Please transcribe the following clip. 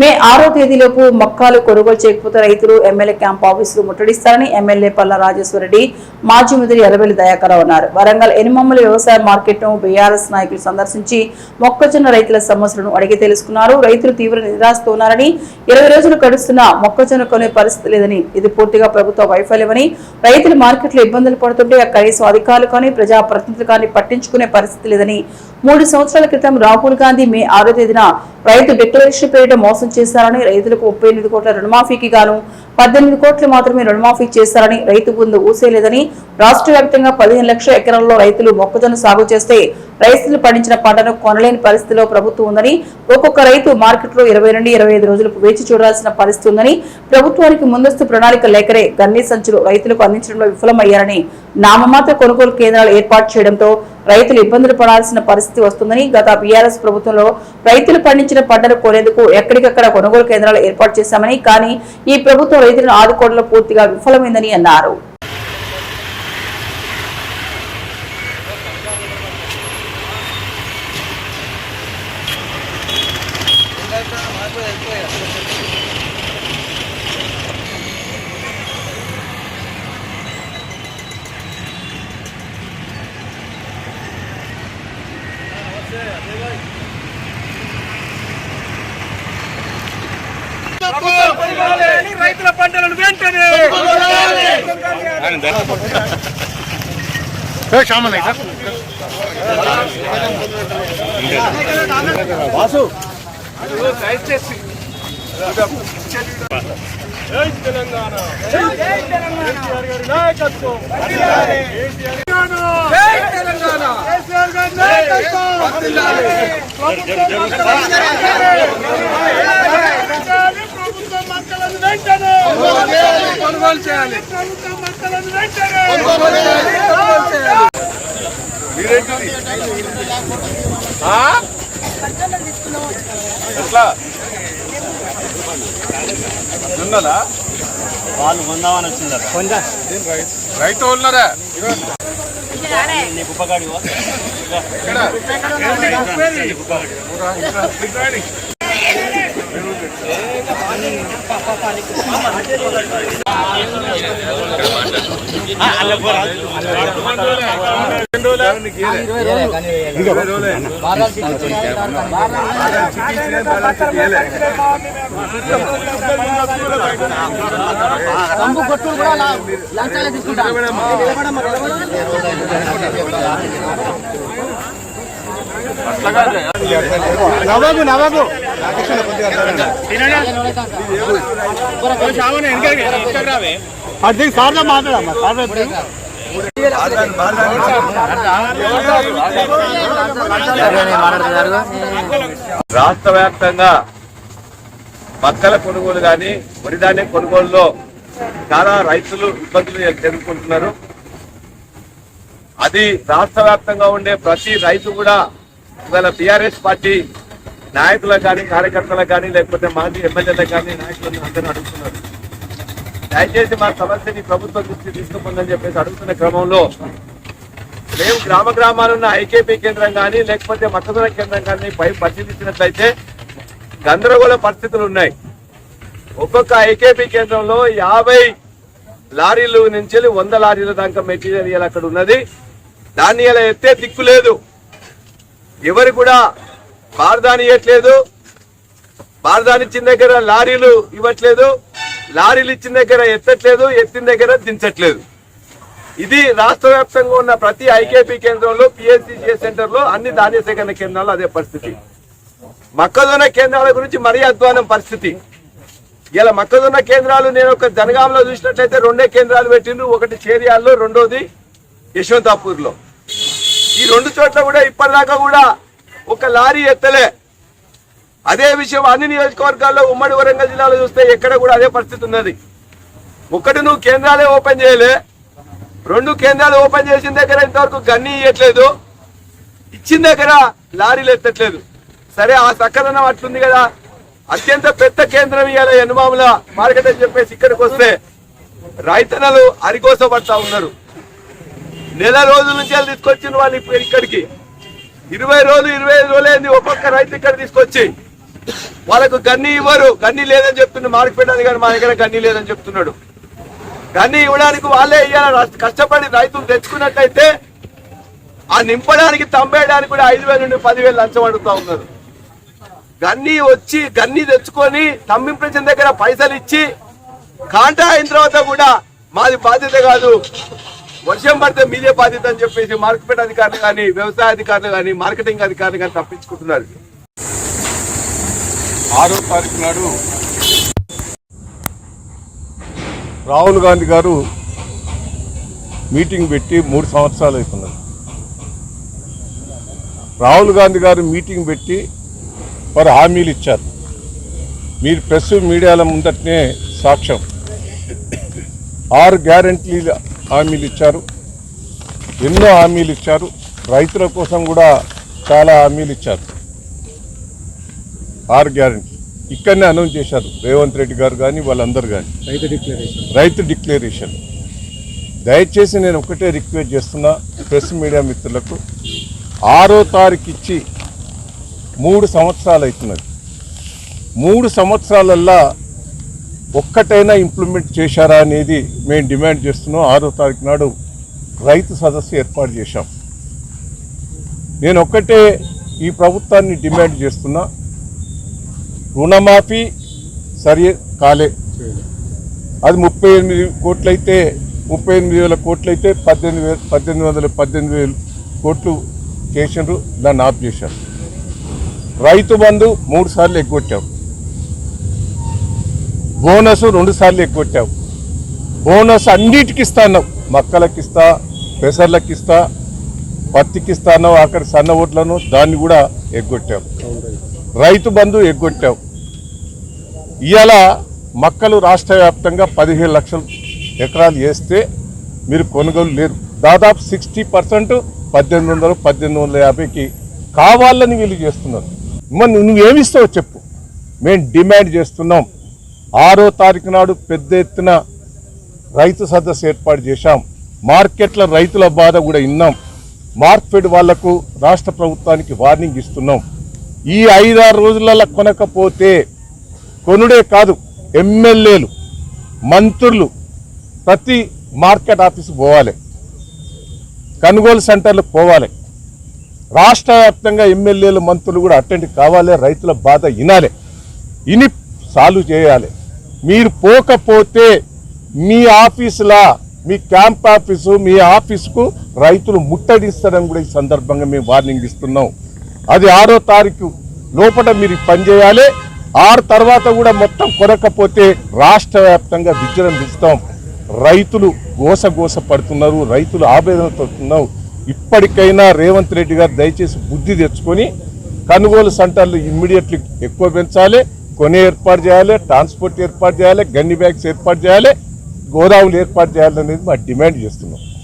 మే 6వ తేదీలోపు మొక్కలు కొనుగోలు చేయకపోతే రైతులు ఎమ్మెల్యే క్యాంప్ ఆఫీసులు ముట్టడిస్తారని ఎమ్మెల్యే పల్లా రాజేశ్వరరెడ్డి, మాజీ మంత్రి ఎర్రబెల్లి దయాకర్ అన్నారు. వరంగల్ ఎనిమమ్మల వ్యవసాయ మార్కెట్ను బీఆర్ఎస్ నాయకులు సందర్శించి మొక్కజొన్న రైతుల సమస్యలను అడిగి తెలుసుకున్నారు. రైతులు తీవ్ర నిరాశతో ఉన్నారని, 20 రోజులు గడుస్తున్నా మొక్కజొన్న కొనే పరిస్థితి లేదని, ఇది పూర్తిగా ప్రభుత్వ వైఫల్యమని, రైతులు మార్కెట్లో ఇబ్బందులు పడుతుంటే కనీసం అధికారులు కానీ ప్రజాప్రతినిధులు కానీ పట్టించుకునే పరిస్థితి లేదని, 3 సంవత్సరాల క్రితం రాహుల్ గాంధీ మే 6వ తేదీన రైతు డిక్లరేషన్ పేరిట మోసం చేశారని, రైతులకు 38 కోట్ల రుణమాఫీకి గాను 18 కోట్లు మాత్రమే రుణమాఫీ చేశారని, రైతు ముందు ఊసేలేదని, రాష్ట్ర వ్యాప్తంగా 15 లక్షల ఎకరాల్లో రైతులు మొక్కజొన్న సాగు చేస్తే రైతులు పండించిన పంటను కొనలేని పరిస్థితిలో ప్రభుత్వం ఉందని, ఒక్కొక్క రైతు మార్కెట్లో 20 నుండి 25 రోజులకు వేచి చూడాల్సిన పరిస్థితి ఉందని, ప్రభుత్వానికి ముందస్తు ప్రణాళిక లేకరే గన్ని సంచులు రైతులకు అందించడంలో విఫలమయ్యారని, నామమాత్ర కొనుగోలు కేంద్రాలు ఏర్పాటు చేయడంతో రైతులు ఇబ్బందులు పడాల్సిన పరిస్థితి వస్తుందని, గత బీఆర్ఎస్ ప్రభుత్వంలో రైతులు పండించిన పంటను కొనేందుకు ఎక్కడికక్కడ కొనుగోలు కేంద్రాలు ఏర్పాటు చేశామని, కానీ ఈ ప్రభుత్వం రైతులను ఆదుకోవడంలో పూర్తిగా విఫలమైందని అన్నారు. రైతుల పంటలను వెంటనే తెలంగాణ నాయకత్వం మొక్కలను వెంటనే కొనుగోలు చేయాలి. ప్రభుత్వం మొక్కలను వెంటనే కొనుగోలు చేయాలి. ఎట్లా ఉన్నదా వాళ్ళు కొందామని వచ్చిందా రైతు ఉన్నారా ఉపకాడి నవాబు నవాబు అది సార్ మాట్లాడమ్మా రాష్ట్ర వ్యాప్తంగా మక్కల కొనుగోలు కానీ వరి ధాన్యం కొనుగోలులో చాలా రైతులు ఇబ్బందులు ఎదుర్కొంటున్నారు. అది రాష్ట్ర వ్యాప్తంగా ఉండే ప్రతి రైతు కూడా ఇవాళ టీఆర్ఎస్ పార్టీ నాయకులకు కానీ కార్యకర్తలకు కానీ లేకపోతే మాజీ ఎమ్మెల్యేలకు కానీ నాయకులను అందరూ అడుగుతున్నారు. దయచేసి మా సమస్యని ప్రభుత్వం దృష్టి తీసుకుపోందని చెప్పేసి అడుగుతున్న క్రమంలో మేము గ్రామాలున్న ఐకేపీ కేంద్రం కానీ లేకపోతే మొక్కజొన్న కేంద్రం కానీ పై పరిశీలించినట్లయితే గందరగోళ పరిస్థితులు ఉన్నాయి. ఒక్కొక్క ఐకేపీ కేంద్రంలో 50 లారీలు నుంచి 100 లారీల దాకా మెటీరియల్ అక్కడ ఉన్నది. దాన్ని ఇలా ఎత్తే దిక్కు లేదు. ఎవరు కూడా బార్దాని ఇవ్వట్లేదు. బార్దాని ఇచ్చిన దగ్గర లారీలు ఇవ్వట్లేదు. లారీలు ఇచ్చిన దగ్గర ఎత్తట్లేదు. ఎత్తిన దగ్గర దించట్లేదు. ఇది రాష్ట్ర వ్యాప్తంగా ఉన్న ప్రతి ఐకేపీ కేంద్రంలో, పిఎస్సిసిఎస్ సెంటర్ లో, అన్ని ధాన్య సేకరణ కేంద్రాల్లో అదే పరిస్థితి. మొక్కజొన్న కేంద్రాల గురించి మరీ అధ్వానం పరిస్థితి. ఇలా మొక్కజొన్న కేంద్రాలు నేను ఒక జనగాంలో చూసినట్లయితే 2 కేంద్రాలు పెట్టిండ్రు. ఒకటి చేరియాల్లో, రెండోది యశ్వంతాపూర్ లో. ఈ 2 చోట్ల కూడా ఇప్పటిదాకా కూడా ఒక లారీ ఎత్తలే. అదే విషయం అన్ని నియోజకవర్గాల్లో ఉమ్మడి వరంగల్ జిల్లాలో చూస్తే ఎక్కడ కూడా అదే పరిస్థితి ఉన్నది. ఒకటి నువ్వు కేంద్రాలే ఓపెన్ చేయలే, 2 కేంద్రాలు ఓపెన్ చేసిన దగ్గర ఇంతవరకు గన్ని ఇవ్వట్లేదు, ఇచ్చిన దగ్గర లారీలు ఎత్తట్లేదు. సరే ఆ సక్కదనం అట్లుంది కదా. అత్యంత పెద్ద కేంద్రం ఇవాళ ఎనుమాముల మార్కెట్ అని చెప్పేసి ఇక్కడికి వస్తే రైతన్నలు అరికోసపడతా ఉన్నారు. నెల రోజుల నుంచి తీసుకొచ్చిన వాళ్ళు ఇక్కడికి 20 రోజులు 25 రోజులు అయింది. ఒక్కొక్క రైతు ఇక్కడ తీసుకొచ్చి వాళ్ళకు గన్ని ఇవ్వరు. గన్ని లేదని చెప్తున్నాడు మార్కెట్ అధికారి, మా దగ్గర గన్ని లేదని చెప్తున్నాడు. గన్ని ఇవ్వడానికి వాళ్ళే ఇవ్వాలి. కష్టపడి రైతులు తెచ్చుకున్నట్లయితే ఆ నింపడానికి తంబేయడానికి కూడా 5,000 నుండి 10,000 లంచం అడుగుతా ఉన్నారు. గన్ని తెచ్చుకొని తమ్మింప్రజన్ దగ్గర పైసలు ఇచ్చి కాంటా అయిన తర్వాత కూడా మాది బాధ్యత కాదు, వర్షం పడితే మీదే బాధ్యత అని చెప్పేసి మార్కెట్ అధికారులు కానీ, వ్యవసాయ అధికారులు కానీ, మార్కెటింగ్ అధికారులు కానీ తప్పించుకుంటున్నారు. 6వ తారీఖు నాడు రాహుల్ గాంధీ గారు మీటింగ్ పెట్టి 3 సంవత్సరాలు అవుతున్నది. రాహుల్ గాంధీ గారు మీటింగ్ పెట్టి వారు హామీలు ఇచ్చారు. మీరు ప్రెస్ మీడియాల ముందటనే సాక్ష్యం. 6 గ్యారంటీల హామీలు ఇచ్చారు, ఎన్నో హామీలు ఇచ్చారు. రైతుల కోసం కూడా చాలా హామీలు ఇచ్చారు. 6 గ్యారంటీ ఇక్కడనే అనౌన్స్ చేశారు రేవంత్ రెడ్డి గారు కానీ వాళ్ళందరూ కానీ. రైతు డిక్లరేషన్. దయచేసి నేను ఒకటే రిక్వెస్ట్ చేస్తున్నా ప్రెస్ మీడియా మిత్రులకు, 6వ తారీఖు ఇచ్చి 3 సంవత్సరాలు అవుతున్నది. 3 సంవత్సరాలల్లా ఒక్కటైనా ఇంప్లిమెంట్ చేశారా అనేది మేము డిమాండ్ చేస్తున్నాం. 6వ తారీఖు నాడు రైతు సదస్సు ఏర్పాటు చేశాం. నేను ఒక్కటే ఈ ప్రభుత్వాన్ని డిమాండ్ చేస్తున్నా, రుణమాఫీ సరి కాలే. అది 38 కోట్లయితే 38,000 కోట్లయితే 18,000 కోట్లు చేసిండ్రు, దాన్ని ఆఫ్ చేశారు. రైతు బంధు 3 సార్లు ఎగ్గొట్టావు, బోనస్ 2 సార్లు ఎగ్గొట్టావు. బోనస్ అన్నిటికి ఇస్తాను, మక్కలకి ఇస్తా, పెసర్లకి ఇస్తా, పత్తికి ఇస్తాను, అక్కడ సన్న ఓట్లను దాన్ని కూడా ఎగ్గొట్టావు. రైతు బంధు ఎగ్గొట్టావు. ఇవాళ మక్కలు రాష్ట్ర వ్యాప్తంగా 15 లక్షల ఎకరాలు వేస్తే మీరు కొనుగోలు లేరు. దాదాపు 60% 1800-1850కి కావాలని వీళ్ళు చేస్తున్నారు. మరి నువ్వేమిస్తావు చెప్పు. మేము డిమాండ్ చేస్తున్నాం. 6వ తారీఖు నాడు పెద్ద ఎత్తున రైతు సదస్సు ఏర్పాటు చేశాం. మార్కెట్ల రైతుల బాధ కూడా విన్నాం. మార్కెట్ వాళ్లకు రాష్ట్ర ప్రభుత్వానికి వార్నింగ్ ఇస్తున్నాం. ఈ 5-6 రోజులలో కొనకపోతే కొనుడే కాదు, ఎమ్మెల్యేలు, మంత్రులు ప్రతి మార్కెట్ ఆఫీసు పోవాలి, కొనుగోలు సెంటర్లకు పోవాలి. రాష్ట్ర వ్యాప్తంగా ఎమ్మెల్యేలు, మంత్రులు కూడా అటెండ్ కావాలి. రైతుల బాధ వినాలి, విని సాల్వ్ చేయాలి. మీరు పోకపోతే మీ ఆఫీసులా, మీ క్యాంప్ ఆఫీసు, మీ ఆఫీసుకు రైతులు ముట్టడిస్తారని కూడా ఈ సందర్భంగా మేము వార్నింగ్ ఇస్తున్నాం. అది 6వ తారీఖు లోపల మీరు పనిచేయాలి. 6 తర్వాత కూడా మొత్తం కొనకపోతే రాష్ట్ర వ్యాప్తంగా విజృంభిస్తాం. రైతులు గోస పడుతున్నారు, రైతులు ఆవేదన పడుతున్నారు. ఇప్పటికైనా రేవంత్ రెడ్డి గారు దయచేసి బుద్ధి తెచ్చుకొని కొనుగోలు సెంటర్లు ఇమ్మీడియట్లీ ఎక్కువ పెంచాలి, కొనే ఏర్పాటు చేయాలి, ట్రాన్స్పోర్ట్ ఏర్పాటు చేయాలి, గన్ని బ్యాగ్స్ ఏర్పాటు చేయాలి, గోదాములు ఏర్పాటు చేయాలనేది మా డిమాండ్ చేస్తున్నాం.